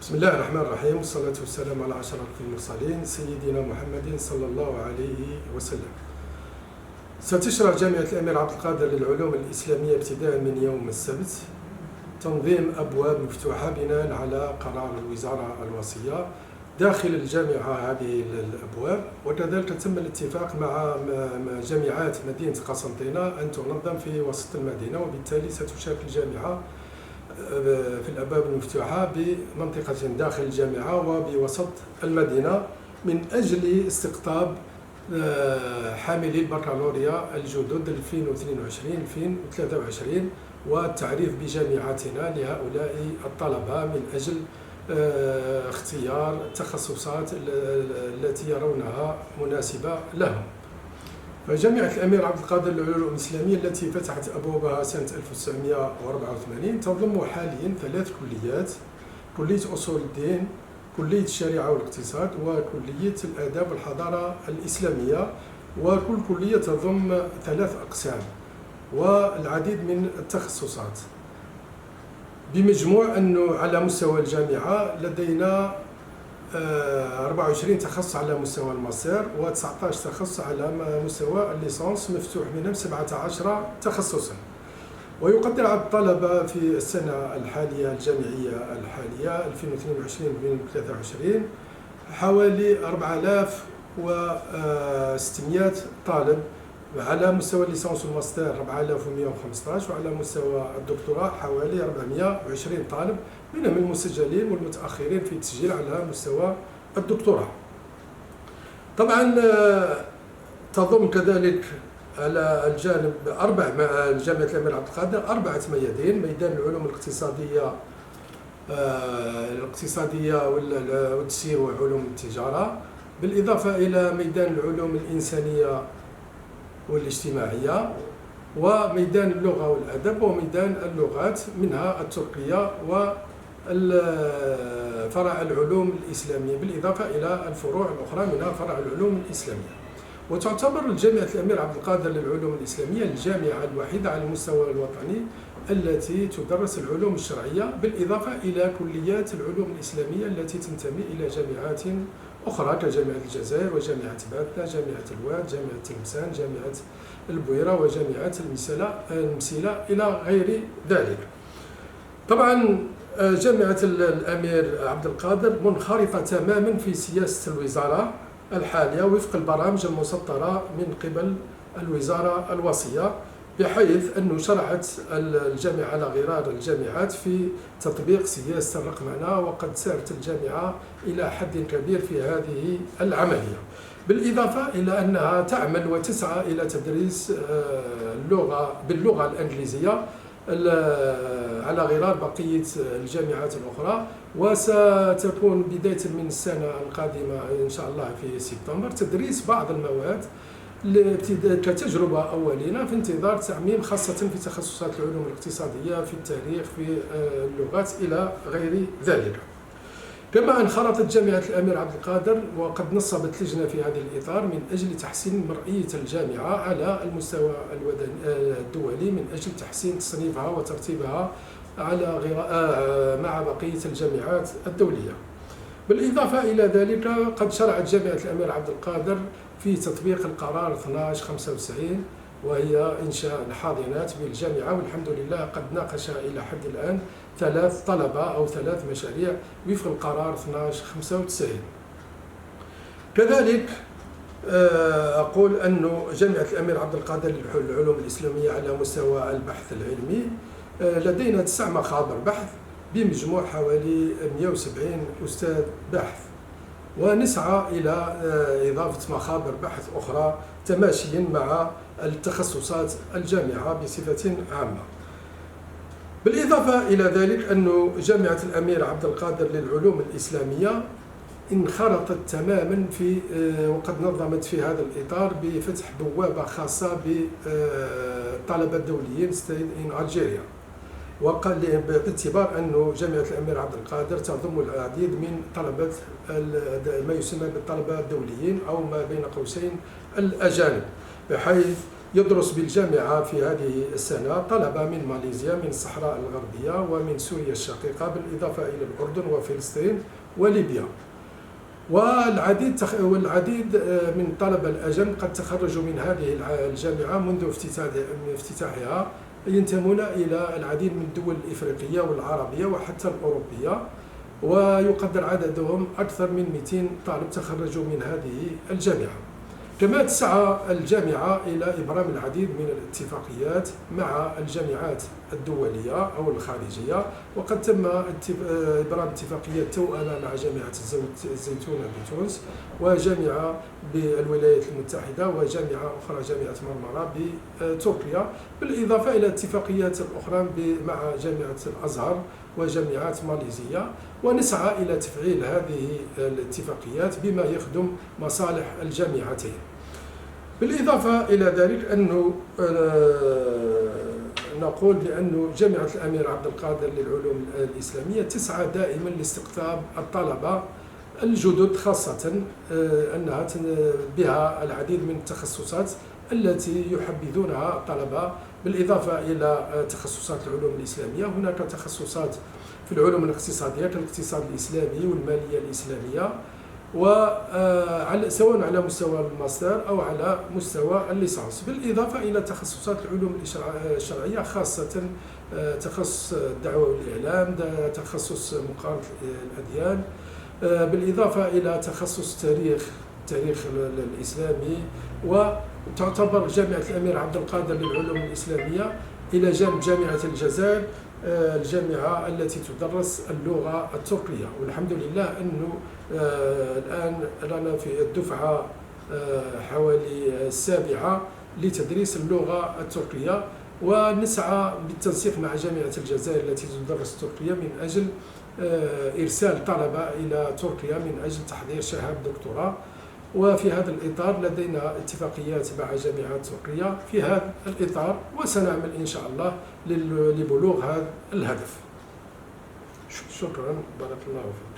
بسم الله الرحمن الرحيم، والصلاة والسلام على أشرف المرسلين سيدنا محمد صلى الله عليه وسلم. ستشرع جامعة الأمير عبد القادر للعلوم الإسلامية ابتداء من يوم السبت تنظيم أبواب مفتوحة بناء على قرار الوزارة الوصية داخل الجامعة. هذه الأبواب وكذلك تم الاتفاق مع جامعات مدينة قسنطينة أن تنظم في وسط المدينة، وبالتالي ستشارك الجامعة في الأبواب المفتوحة بمنطقة داخل الجامعة وبوسط المدينة من أجل استقطاب حاملي البكالوريا الجدد 2022-2023 والتعريف بجامعاتنا لهؤلاء الطلبة من أجل اختيار التخصصات التي يرونها مناسبة لهم. فجامعة الأمير عبد القادر للعلوم الإسلامية التي فتحت أبوابها سنة 1984 تضم حاليا 3 كليات: كلية أصول الدين، كلية الشريعة والاقتصاد، وكلية الآداب والحضارة الإسلامية، وكل كلية تضم 3 أقسام والعديد من التخصصات. بمجموع أنه على مستوى الجامعة لدينا 24 تخصص على مستوى الماستر و19 تخصص على مستوى الليسانس، مفتوح منهم 17 تخصصا. ويقدر عدد الطلبة في السنة الحالية الجامعية الحالية 2022-2023 حوالي 4600 طالب على مستوى الليسانس والماستر 4115، وعلى مستوى الدكتوراه حوالي 420 طالب، منهم المسجلين والمتأخرين في التسجيل على مستوى الدكتوراه. طبعا تضم كذلك على الجانب جامعة الأمير عبد القادر 4 ميادين: ميدان العلوم الاقتصادية والتسيير وعلوم التجارة، بالإضافة إلى ميدان العلوم الإنسانية والاجتماعية، وميدان اللغة والأدب، وميدان اللغات منها التركية وفرع العلوم الإسلامية، بالإضافة إلى الفروع الأخرى منها فرع العلوم الإسلامية. وتعتبر جامعة الأمير عبد القادر للعلوم الإسلامية الجامعة الوحيدة على المستوى الوطني التي تدرس العلوم الشرعية، بالإضافة إلى كليات العلوم الإسلامية التي تنتمي إلى جامعات أخرى كجامعة الجزائر وجامعة باتنا، جامعة الواد، جامعة تلمسان، جامعة البويرة، وجامعة المسيلة إلى غير ذلك. طبعا جامعة الأمير عبد القادر منخرطة تماما في سياسة الوزارة الحالية وفق البرامج المسطرة من قبل الوزارة الوصية، بحيث أنه شرعت الجامعة على غرار الجامعات في تطبيق سياسة الرقمنة، وقد سارت الجامعة إلى حد كبير في هذه العملية، بالإضافة إلى أنها تعمل وتسعى إلى تدريس باللغة الإنجليزية على غرار بقية الجامعات الأخرى. وستكون بداية من السنة القادمة إن شاء الله في سبتمبر تدريس بعض المواد كتجربة أولية في انتظار تعميم، خاصة في تخصصات العلوم الاقتصادية، في التاريخ، في اللغات إلى غير ذلك. كما انخرطت جامعة الأمير عبد القادر وقد نصبت لجنة في هذا الإطار من أجل تحسين مرئية الجامعة على المستوى الدولي، من أجل تحسين تصنيفها وترتيبها على مع بقية الجامعات الدولية. بالإضافة إلى ذلك قد شرعت جامعة الأمير عبد القادر في تطبيق القرار 1295، وهي إنشاء الحاضنات بالجامعة، والحمد لله قد ناقش إلى حد الآن 3 طلبة أو 3 مشاريع وفق القرار 1295. كذلك أقول أن جامعة الأمير عبد القادر للعلوم الإسلامية على مستوى البحث العلمي لدينا 9 مخابر بحث بمجموع حوالي 170 أستاذ بحث، ونسعى إلى إضافة مخابر بحث أخرى تماشيا مع التخصصات الجامعة بصفة عامة. بالإضافة إلى ذلك أن جامعة الأمير عبد القادر للعلوم الإسلامية انخرطت تماما في وقد نظمت في هذا الإطار بفتح بوابة خاصة بالطلبة الدوليين in Algeria، وقال باعتبار أن جامعة الأمير عبد القادر تضم العديد من طلبة ما يسمى بالطلبة الدوليين أو ما بين قوسين الأجانب، بحيث يدرس بالجامعة في هذه السنة طلبة من ماليزيا، من الصحراء الغربية، ومن سوريا الشقيقة، بالإضافة إلى الأردن وفلسطين وليبيا. والعديد من الطلبة الأجانب قد تخرجوا من هذه الجامعة منذ افتتاحها، ينتمون إلى العديد من الدول الإفريقية والعربية وحتى الأوروبية، ويقدر عددهم أكثر من 200 طالب تخرجوا من هذه الجامعة. كما تسعى الجامعة إلى إبرام العديد من الاتفاقيات مع الجامعات الدولية أو الخارجية، وقد تم إبرام اتفاقية توأمة مع جامعة الزيتونة بتونس، وجامعة بالولايات المتحدة، وجامعة أخرى جامعة مرمرة بتركيا، بالإضافة إلى اتفاقيات أخرى مع جامعة الأزهر وجامعات ماليزية. ونسعى إلى تفعيل هذه الاتفاقيات بما يخدم مصالح الجامعتين. بالإضافة إلى ذلك أنه نقول بأن جامعة الأمير عبد القادر للعلوم الإسلامية تسعى دائما لاستقطاب الطلبة الجدد، خاصة أنها بها العديد من التخصصات التي يحبذونها الطلبة، بالإضافة إلى تخصصات العلوم الإسلامية. هناك تخصصات في العلوم الاقتصادية كالاقتصاد الإسلامي والمالية الإسلامية، سواء على مستوى الماستر أو على مستوى الليسانس، بالإضافة إلى تخصصات العلوم الشرعية، خاصة تخصص الدعوة والإعلام، تخصص مقارنة الأديان، بالإضافة إلى تخصص التاريخ الإسلامي. وتعتبر جامعة الأمير عبد القادر للعلوم الإسلامية إلى جانب جامعة الجزائر الجامعة التي تدرس اللغة التركية. والحمد لله أنه الآن رانا في الدفعة حوالي السابعة لتدريس اللغة التركية، ونسعى بالتنسيق مع جامعة الجزائر التي تدرس التركية من أجل إرسال طلبة إلى تركيا من أجل تحضير شهادة دكتوراه. وفي هذا الإطار لدينا اتفاقيات مع جامعات تركيا في هذا الإطار، وسنعمل إن شاء الله لبلوغ هذا الهدف. شكرا، بارك الله فيك.